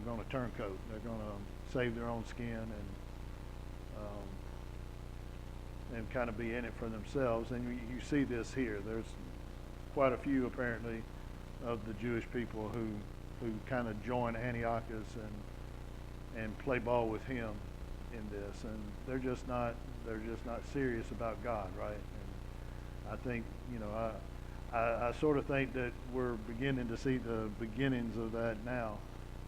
going to turncoat. They're going to save their own skin and kind of be in it for themselves. And you see this here. There's quite a few apparently of the Jewish people who kind of join Antiochus and play ball with him in this, and they're just not serious about God, right? And I think, you know, I sort of think that we're beginning to see the beginnings of that now,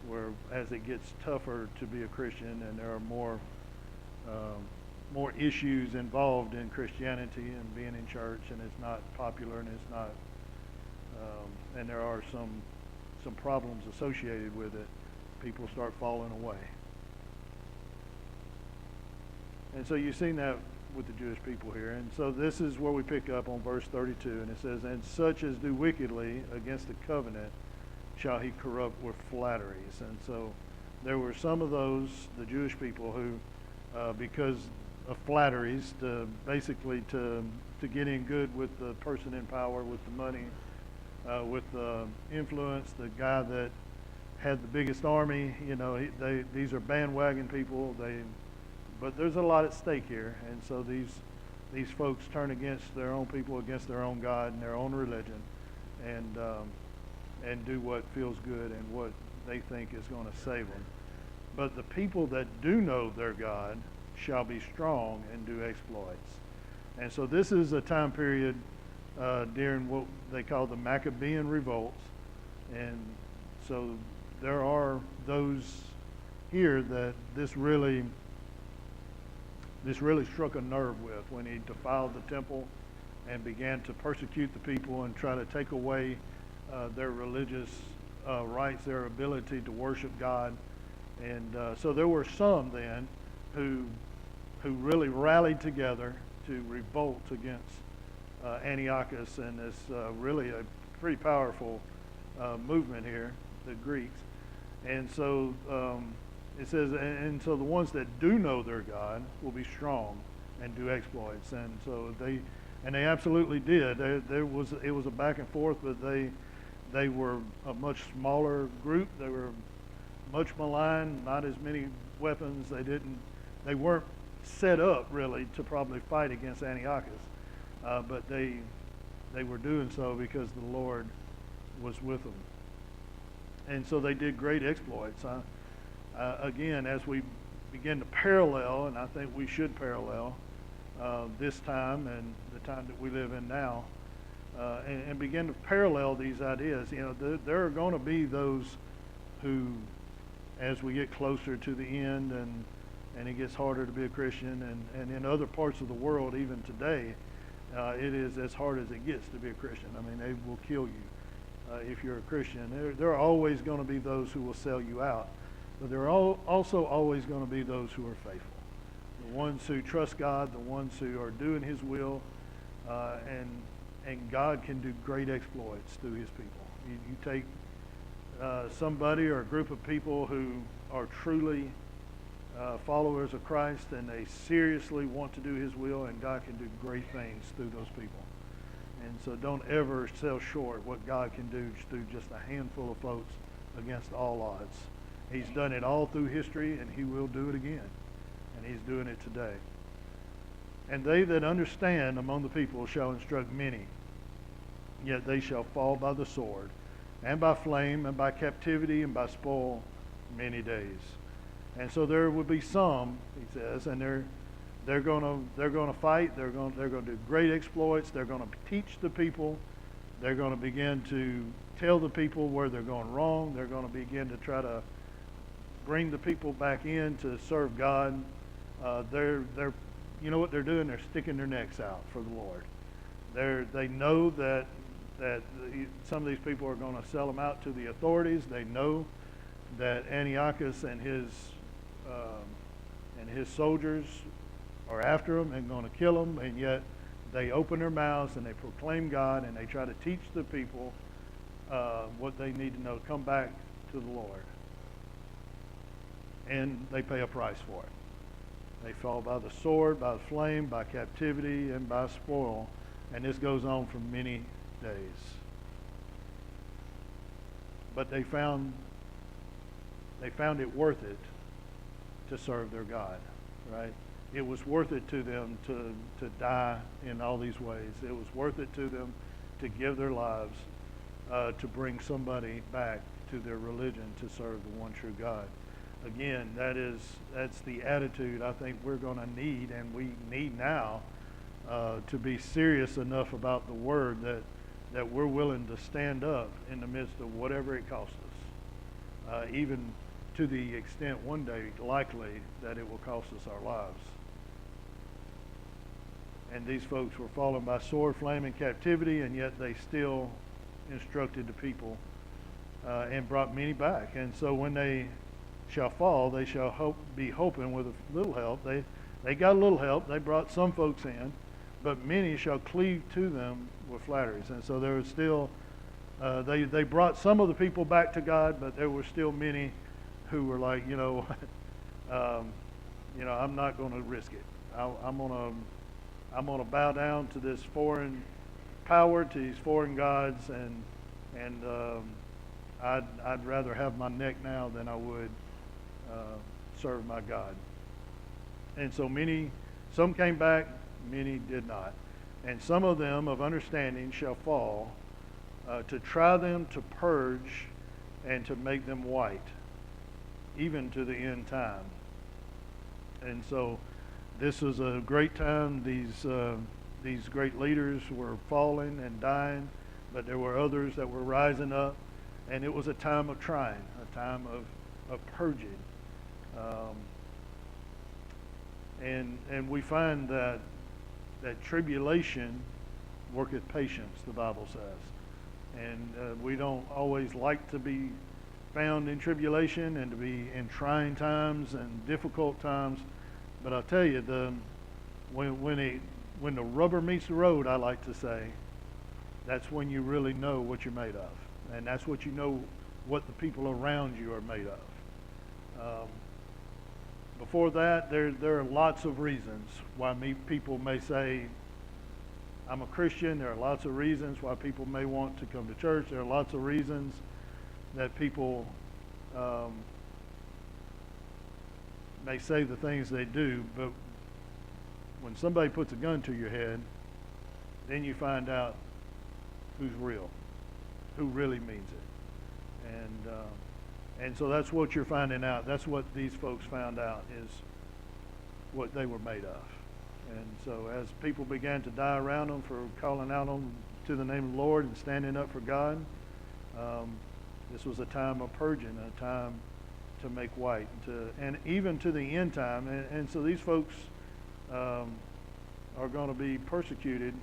where as it gets tougher to be a Christian and there are more issues involved in Christianity and being in church, and it's not popular, and it's not and there are some problems associated with it, people start falling away. And so you've seen that with the Jewish people here. And so this is where we pick up on verse 32, and it says, "And such as do wickedly against the covenant shall he corrupt with flatteries." And so there were some of those, the Jewish people, who because of flatteries, basically to get in good with the person in power, with the money, with the influence, the guy that had the biggest army, you know, these are bandwagon people. But there's a lot at stake here, and so these folks turn against their own people, against their own God and their own religion, and do what feels good and what they think is going to save them. But the people that do know their God shall be strong and do exploits. And so this is a time period during what they call the Maccabean revolts, and so there are those here that this really struck a nerve with, when he defiled the temple and began to persecute the people and try to take away their religious rights, their ability to worship God. And so there were some then who really rallied together to revolt against Antiochus and this really a pretty powerful movement here, the Greeks. And so it says, and so the ones that do know their God will be strong and do exploits. And so they absolutely did. It was a back and forth, but they were a much smaller group. They were much maligned, not as many weapons. They weren't set up really to probably fight against Antiochus, but they were doing so because the Lord was with them. And so they did great exploits. Again, as we begin to parallel, and I think we should parallel this time and the time that we live in now, and begin to parallel these ideas. You know, there are going to be those who, as we get closer to the end and it gets harder to be a Christian, and in other parts of the world, even today, it is as hard as it gets to be a Christian. I mean, they will kill you if you're a Christian. There are always going to be those who will sell you out. But there are also always going to be those who are faithful, the ones who trust God, the ones who are doing His will, and God can do great exploits through His people. You take somebody or a group of people who are truly followers of Christ, and they seriously want to do His will, and God can do great things through those people. And so don't ever sell short what God can do through just a handful of folks against all odds. He's done it all through history, and He will do it again. And He's doing it today. "And they that understand among the people shall instruct many, yet they shall fall by the sword, and by flame, and by captivity, and by spoil many days." And so there will be some, he says, and they're going to fight. They're going to do great exploits. They're going to teach the people. They're going to begin to tell the people where they're going wrong. They're going to begin to try to bring the people back in to serve God. You know what they're doing? They're sticking their necks out for the Lord. They know that some of these people are going to sell them out to the authorities. They know that Antiochus and his soldiers are after them and going to kill them, and yet they open their mouths and they proclaim God, and they try to teach the people what they need to know to come back to the Lord. And they pay a price for it. They fall by the sword, by the flame, by captivity, and by spoil. And this goes on for many days. But they found they found it worth it to serve their God, right? It was worth it to them to die in all these ways. It was worth it to them to give their lives to bring somebody back to their religion to serve the one true God. Again, that's the attitude I think we're going to need, and we need now, to be serious enough about the word that we're willing to stand up in the midst of whatever it costs us, even to the extent one day likely that it will cost us our lives. And these folks were fallen by sword, flame, and captivity, and yet they still instructed the people and brought many back. And so when they shall fall, they shall be hoping with a little help. They got a little help. They brought some folks in, but many shall cleave to them with flatteries. And so there was still, they brought some of the people back to God, but there were still many who were like, I'm not going to risk it. I'm going to bow down to this foreign power, to these foreign gods, and I'd rather have my neck now than I would serve my God. And so some came back, many did not. And some of them of understanding shall fall, to try them to purge and to make them white, even to the end time. And so this was a great time. These great leaders were falling and dying, but there were others that were rising up, and it was a time of trying, a time of purging. And we find that tribulation worketh patience, the Bible says. And we don't always like to be found in tribulation and to be in trying times and difficult times. But I'll tell you, when the rubber meets the road, I like to say, that's when you really know what you're made of. And that's what you know what the people around you are made of. Before that, there are lots of reasons why people may say, I'm a Christian. There are lots of reasons why people may want to come to church. There are lots of reasons that people may say the things they do, but when somebody puts a gun to your head, then you find out who's real, who really means it. And so that's what you're finding out. That's what these folks found out, is what they were made of. And so as people began to die around them for calling out to the name of the Lord and standing up for God, this was a time of purging, a time to make white, and even to the end time. And so these folks are going to be persecuted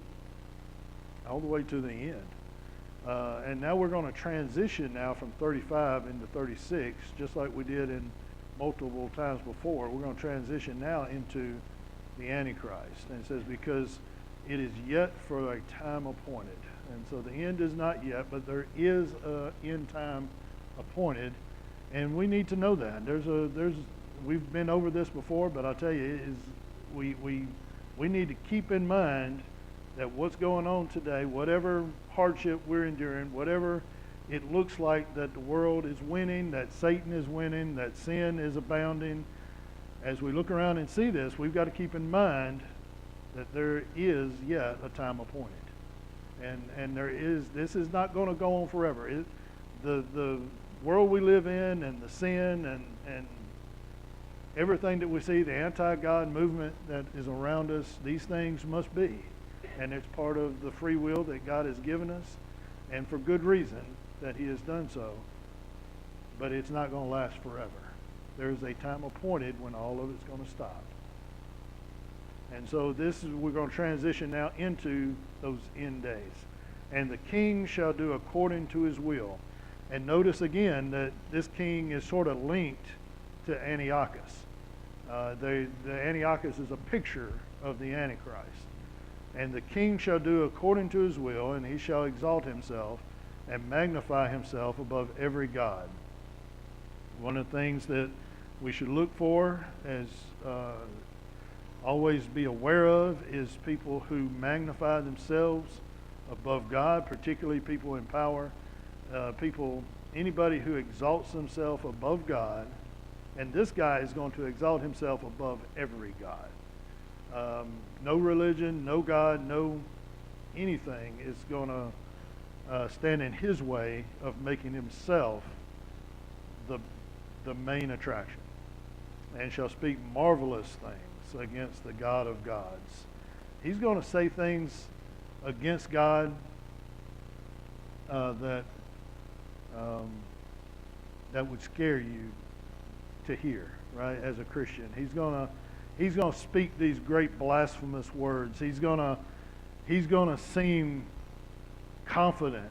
all the way to the end. And now we're going to transition now from 35 into 36, just like we did in multiple times before. We're going to transition now into the Antichrist. And it says, because it is yet for a time appointed. And so the end is not yet, but there is an end time appointed. And we need to know that. We've been over this before, but I'll tell you, we need to keep in mind that what's going on today, whatever hardship we're enduring, whatever it looks like that the world is winning, that Satan is winning, that sin is abounding, as we look around and see this, we've got to keep in mind that there is yet a time appointed. And this is not going to go on forever. The world we live in, and the sin and everything that we see, the anti-God movement that is around us, these things must be. And it's part of the free will that God has given us, and for good reason that he has done so. But it's not going to last forever. There's a time appointed when all of it's going to stop. And so we're going to transition now into those end days. And the king shall do according to his will. And notice again that this king is sort of linked to Antiochus. The Antiochus is a picture of the Antichrist. And the king shall do according to his will, and he shall exalt himself and magnify himself above every god. One of the things that we should look for, as always be aware of, is people who magnify themselves above God, particularly people in power, people anybody who exalts himself above God, and this guy is going to exalt himself above every God. No religion, no God, no anything is going to stand in his way of making himself the main attraction, and shall speak marvelous things against the God of gods. He's going to say things against God that would scare you to hear, right? As a Christian, he's going to speak these great blasphemous words. He's going to seem confident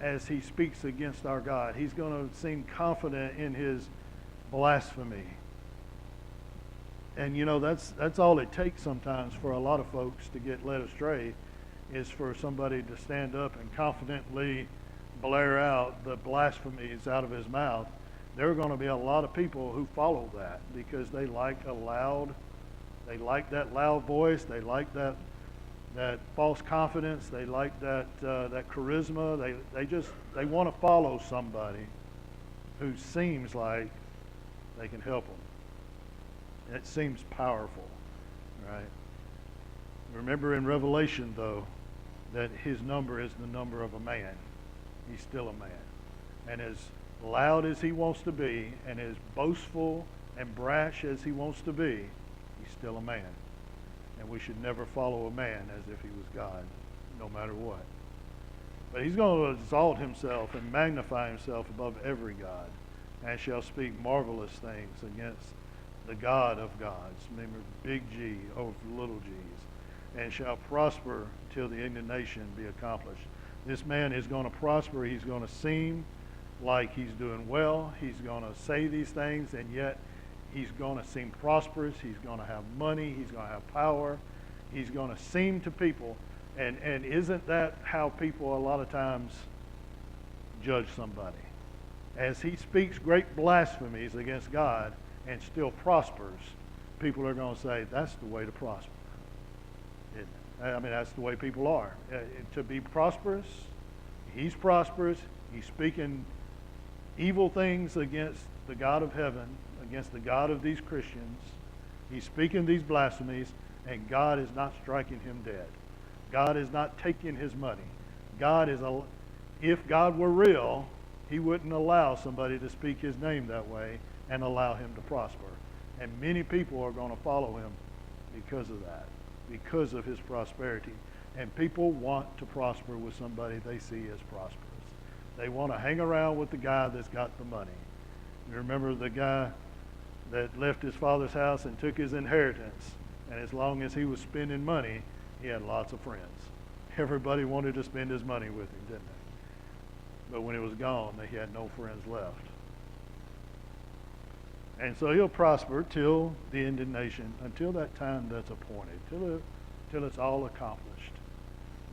as he speaks against our God. He's going to seem confident in his blasphemy. And that's all it takes sometimes for a lot of folks to get led astray, is for somebody to stand up and confidently blare out the blasphemies out of his mouth. There are going to be a lot of people who follow that because they like that loud voice, they like that false confidence, they like that charisma. They want to follow somebody who seems like they can help them. It seems powerful, right? Remember in Revelation, though, that his number is the number of a man. He's still a man. And as loud as he wants to be, and as boastful and brash as he wants to be, he's still a man. And we should never follow a man as if he was God, no matter what. But he's going to exalt himself and magnify himself above every God, and shall speak marvelous things against the God of gods. Remember, big G over little g's. And shall prosper till the indignation be accomplished. This man is going to prosper. He's going to seem like he's doing well. He's going to say these things, and yet he's going to seem prosperous. He's going to have money. He's going to have power. He's going to seem to people. And isn't that how people a lot of times judge somebody? As he speaks great blasphemies against God and still prospers, people are going to say, that's the way to prosper. I mean, that's the way people are. To be prosperous, he's prosperous. He's speaking evil things against the God of heaven, against the God of these Christians. He's speaking these blasphemies, and God is not striking him dead. God is not taking his money. If God were real, he wouldn't allow somebody to speak his name that way and allow him to prosper. And many people are going to follow him because of that, because of his prosperity. And people want to prosper with somebody they see as prosperous. They want to hang around with the guy that's got the money. You remember the guy that left his father's house and took his inheritance, and as long as he was spending money, he had lots of friends. Everybody wanted to spend his money with him, didn't they? But when it was gone, he had no friends left. And so he'll prosper till the indignation, until that time that's appointed, till it's all accomplished.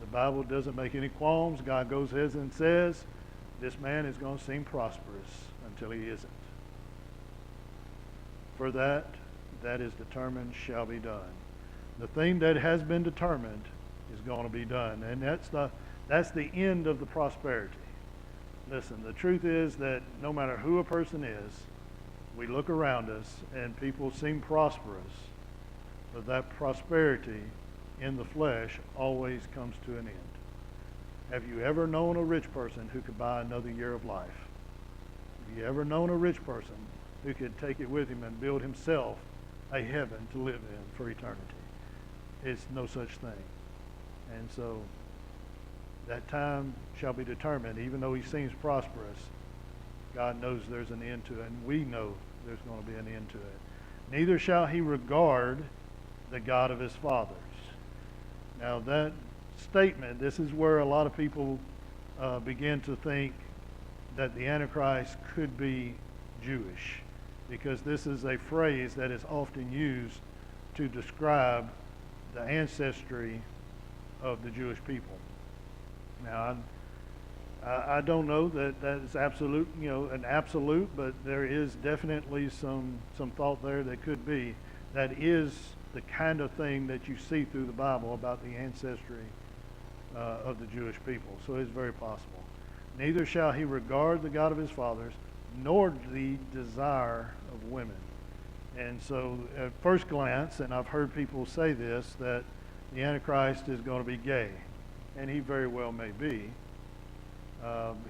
The Bible doesn't make any qualms. God goes ahead and says, this man is going to seem prosperous until he isn't. For that is determined shall be done. The thing that has been determined is going to be done. And that's the end of the prosperity. Listen, the truth is that no matter who a person is, we look around us and people seem prosperous, but that prosperity in the flesh always comes to an end. Have you ever known a rich person who could buy another year of life? Have you ever known a rich person who could take it with him and build himself a heaven to live in for eternity? It's no such thing. And so that time shall be determined. Even though he seems prosperous, God knows there's an end to it, and we know there's going to be an end to it. Neither shall he regard the God of his fathers. Now that statement, this is where a lot of people begin to think that the Antichrist could be Jewish, because this is a phrase that is often used to describe the ancestry of the Jewish people. Now, I don't know that is absolute, an absolute, but there is definitely some thought there that could be. That is the kind of thing that you see through the Bible about the ancestry of the Jewish people. So it's very possible. neither shall he regard the God of his fathers, nor the desire of women. And so at first glance, and I've heard people say this, that the Antichrist is going to be gay. And he very well may be.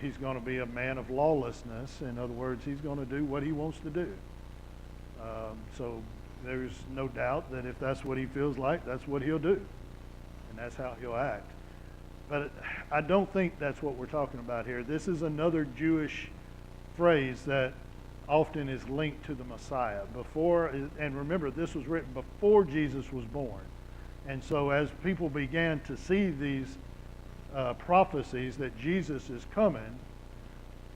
He's going to be a man of lawlessness. In other words, he's going to do what he wants to do. So there's no doubt that if that's what he feels like, that's what he'll do. And that's how he'll act. But I don't think that's what we're talking about here. This is another Jewish phrase that often is linked to the Messiah. And remember, this was written before Jesus was born. And so as people began to see these prophecies that Jesus is coming,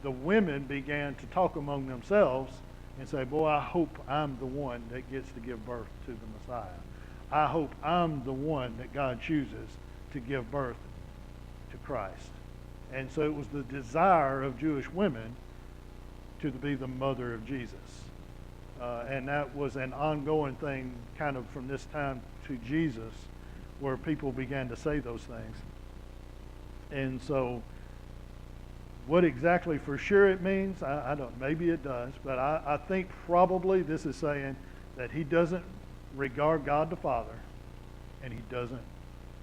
the women began to talk among themselves and say, boy, I hope I'm the one that gets to give birth to the Messiah. I hope I'm the one that God chooses to give birth to Christ. And so it was the desire of Jewish women to be the mother of Jesus. And that was an ongoing thing kind of from this time to Jesus, where people began to say those things. And so what exactly for sure it means, I don't, maybe it does, but I think probably this is saying that he doesn't regard God the Father, and he doesn't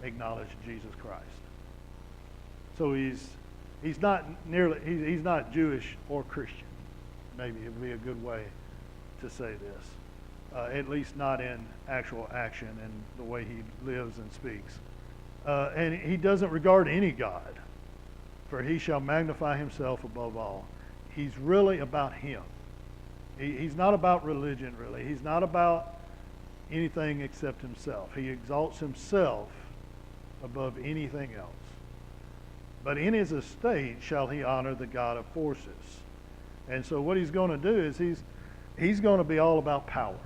acknowledge Jesus Christ. So he's not Jewish or Christian. Maybe it would be a good way to say this, at least not in actual action and the way he lives and speaks. And he doesn't regard any God, for he shall magnify himself above all. He's really about him. He's not about religion, really. He's not about anything except himself. He exalts himself above anything else. But in his estate shall he honor the God of forces. And so what he's going to do is he's going to be all about power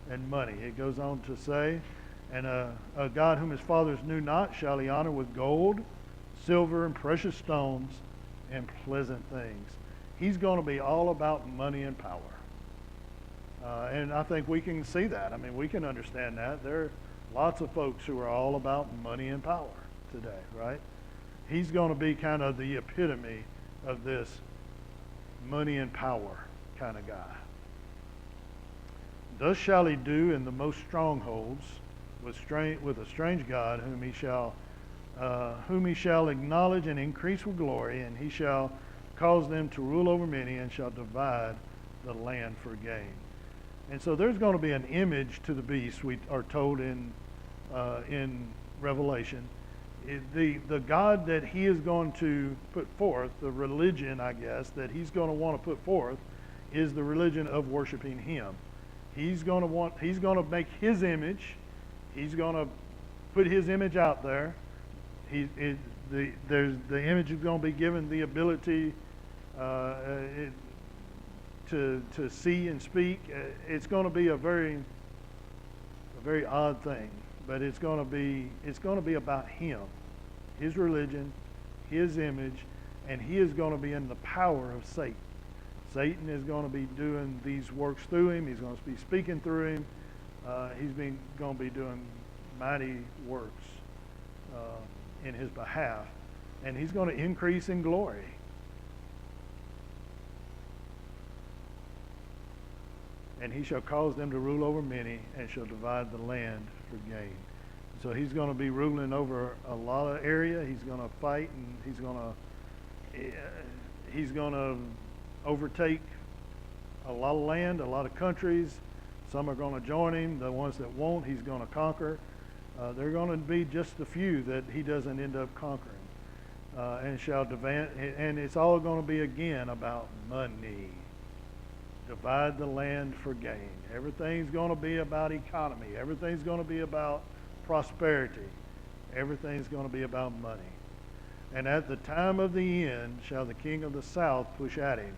and money. It goes on to say, and a God whom his fathers knew not shall he honor with gold, silver, and precious stones, and pleasant things. He's going to be all about money and power. And I think we can see that. I mean, we can understand that. There are lots of folks who are all about money and power today, right? He's going to be kind of the epitome of this money and power kind of guy. Thus shall he do in the most strongholds with a strange God whom he shall acknowledge and increase with glory, and he shall cause them to rule over many and shall divide the land for gain. And so there's going to be an image to the beast, we are told in Revelation. The God that he is going to put forth, the religion, I guess, that he's going to want to put forth is the religion of worshiping him. He's going to make his image. He's going to put his image out there. The image is going to be given the ability to see and speak. It's going to be a very odd thing. But it's going to be about him, his religion, his image, and he is going to be in the power of Satan. Satan is going to be doing these works through him. He's going to be speaking through him. He's going to be doing mighty works in his behalf, and he's going to increase in glory. And he shall cause them to rule over many and shall divide the land for gain. So he's going to be ruling over a lot of area. He's going to fight, and he's going to overtake a lot of land, a lot of countries. Some are going to join him. The ones that won't, he's going to conquer. There are going to be just a few that he doesn't end up conquering. And it's all going to be again about money. Divide the land for gain. Everything's going to be about economy. Everything's going to be about prosperity. Everything's going to be about money. And at the time of the end shall the king of the south push at him.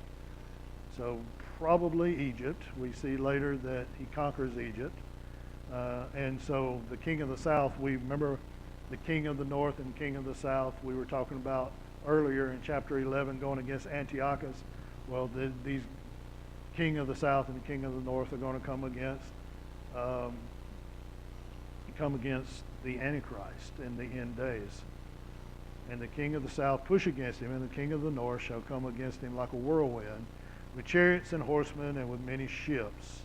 So probably Egypt. We see later that he conquers Egypt. And so the king of the south, we remember the king of the north and king of the south we were talking about earlier in chapter 11 going against Antiochus. Well, these king of the south and the king of the north are going to come against the Antichrist in the end days. and the king of the south push against him, and the king of the north shall come against him like a whirlwind, with chariots and horsemen, and with many ships.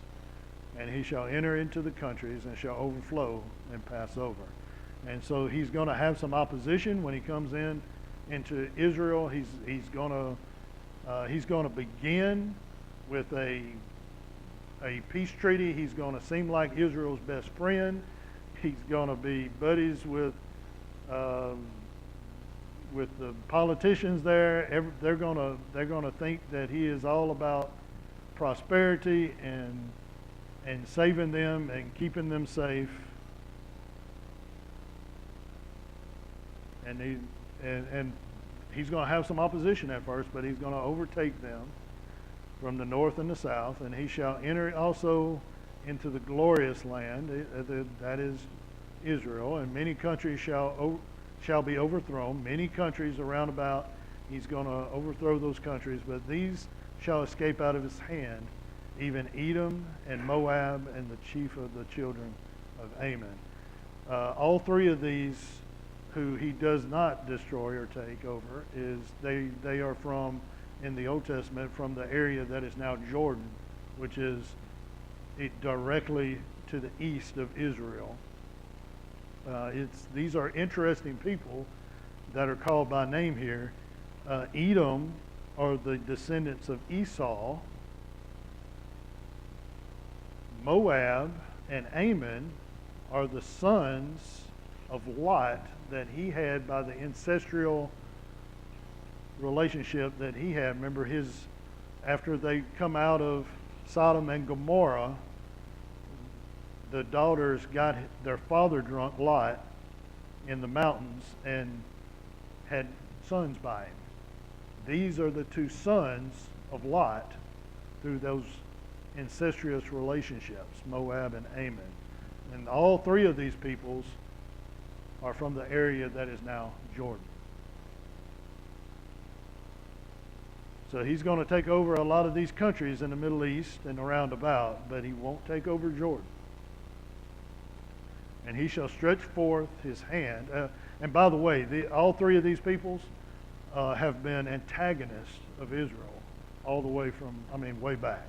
And he shall enter into the countries, and shall overflow and pass over. And so he's going to have some opposition when he comes into Israel. He's going to begin with a peace treaty. He's going to seem like Israel's best friend. He's going to be buddies with the politicians there. They're going to think that he is all about prosperity and saving them and keeping them safe. And he's going to have some opposition at first, but he's going to overtake them from the north and the south, and he shall enter also into the glorious land, that is Israel, and many countries shall be overthrown. Many countries around about, he's going to overthrow those countries, but these shall escape out of his hand, even Edom and Moab and the chief of the children of Ammon. All three of these who he does not destroy or take over, they are from, in the Old Testament, from the area that is now Jordan, which is directly to the east of Israel. These are interesting people that are called by name here. Edom are the descendants of Esau. Moab and Ammon are the sons of Lot that he had by the ancestral relationship that he had. Remember, after they come out of Sodom and Gomorrah, the daughters got their father drunk, Lot, in the mountains and had sons by him. These are the two sons of Lot through those incestuous relationships, Moab and Ammon. And all three of these peoples are from the area that is now Jordan. So he's going to take over a lot of these countries in the Middle East and around about, but he won't take over Jordan. And he shall stretch forth his hand. And by the way, all three of these peoples have been antagonists of Israel all the way way back.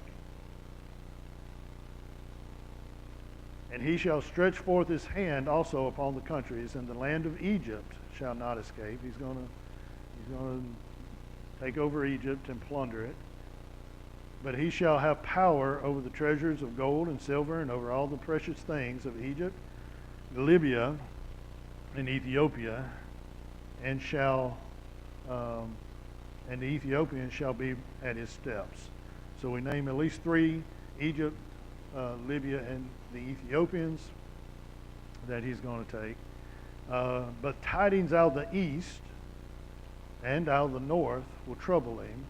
And he shall stretch forth his hand also upon the countries, and the land of Egypt shall not escape. He's going to take over Egypt and plunder it. But he shall have power over the treasures of gold and silver, and over all the precious things of Egypt, Libya, and Ethiopia, and the Ethiopians shall be at his steps. So we name at least three: Egypt, Libya, and the Ethiopians that he's going to take. But tidings out of the east and out of the north will trouble him.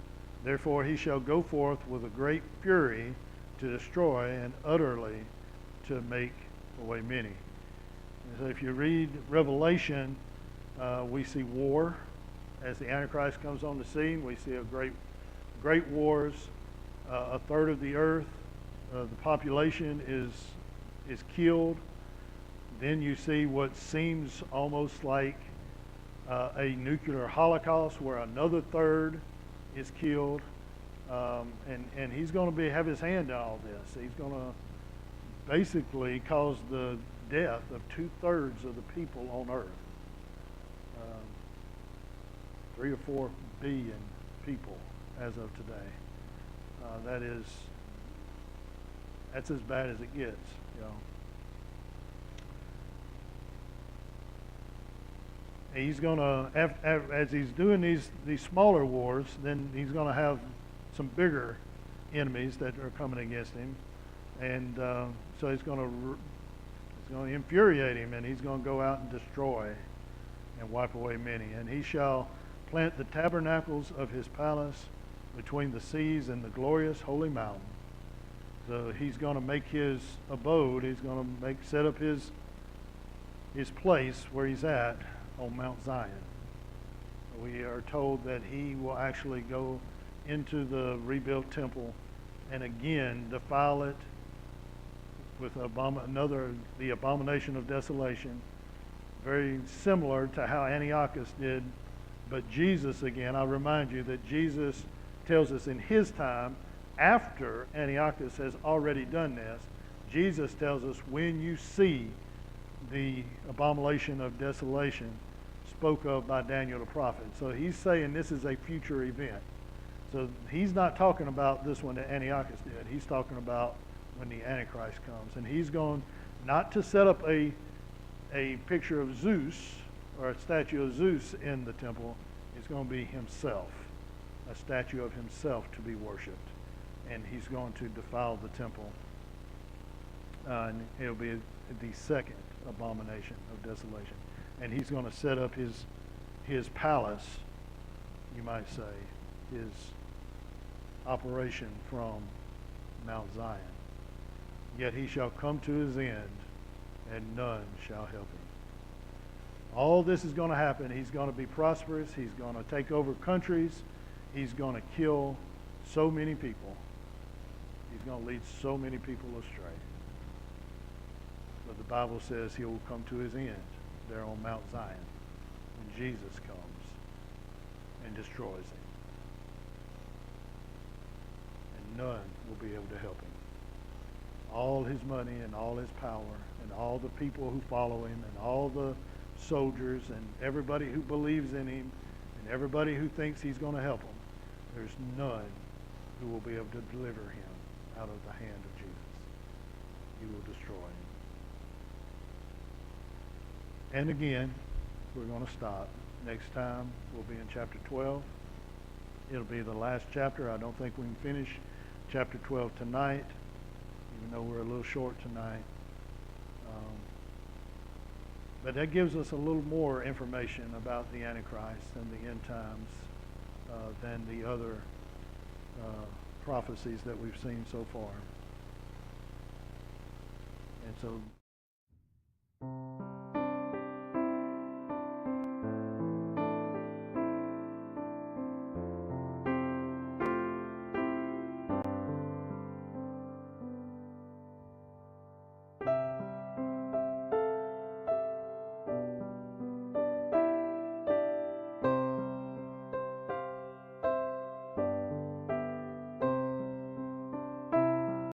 Therefore he shall go forth with a great fury to destroy, and utterly to make away many. And so if you read Revelation, we see war as the Antichrist comes on the scene. We see a great wars. A third of the earth, the population is killed. Then you see what seems almost like a nuclear holocaust, where another third is killed, and he's going to have his hand in all this. He's going to basically cause the death of 2/3 of the people on earth. 3 or 4 billion people as of today. That's as bad as it gets, He's going to, as he's doing these smaller wars, then he's going to have some bigger enemies that are coming against him, and so it's going to infuriate him, and he's going to go out and destroy and wipe away many. And he shall plant the tabernacles of his palace between the seas and the glorious holy mountain. So he's going to make his abode. He's going to set up his place where he's at on Mount Zion. We are told that he will actually go into the rebuilt temple and again defile it with the abomination of desolation, very similar to how Antiochus did But Jesus, again, I'll remind you that Jesus tells us in his time, after Antiochus has already done this, Jesus tells us when you see the abomination of desolation spoke of by Daniel the prophet. So he's saying this is a future event. So he's not talking about this one that Antiochus did. He's talking about when the Antichrist comes. And he's going not to set up a picture of Zeus or a statue of Zeus in the temple. It's going to be himself, a statue of himself to be worshipped. And he's going to defile the temple. And it'll be the second abomination of desolation. And he's going to set up his palace, you might say, his operation from Mount Zion. Yet he shall come to his end, and none shall help him. All this is going to happen. He's going to be prosperous. He's going to take over countries. He's going to kill so many people. He's going to lead so many people astray. But the Bible says he will come to his end there on Mount Zion when Jesus comes and destroys him. And none will be able to help him. All his money and all his power and all the people who follow him and all the soldiers and everybody who believes in him and everybody who thinks he's going to help them, there's none who will be able to deliver him out of the hand of Jesus. He will destroy him. And again, we're going to stop. Next time we'll be in chapter 12. It'll be the last chapter. I don't think we can finish chapter 12 tonight, even though we're a little short tonight. But that gives us a little more information about the Antichrist and the end times than the other prophecies that we've seen so far. And so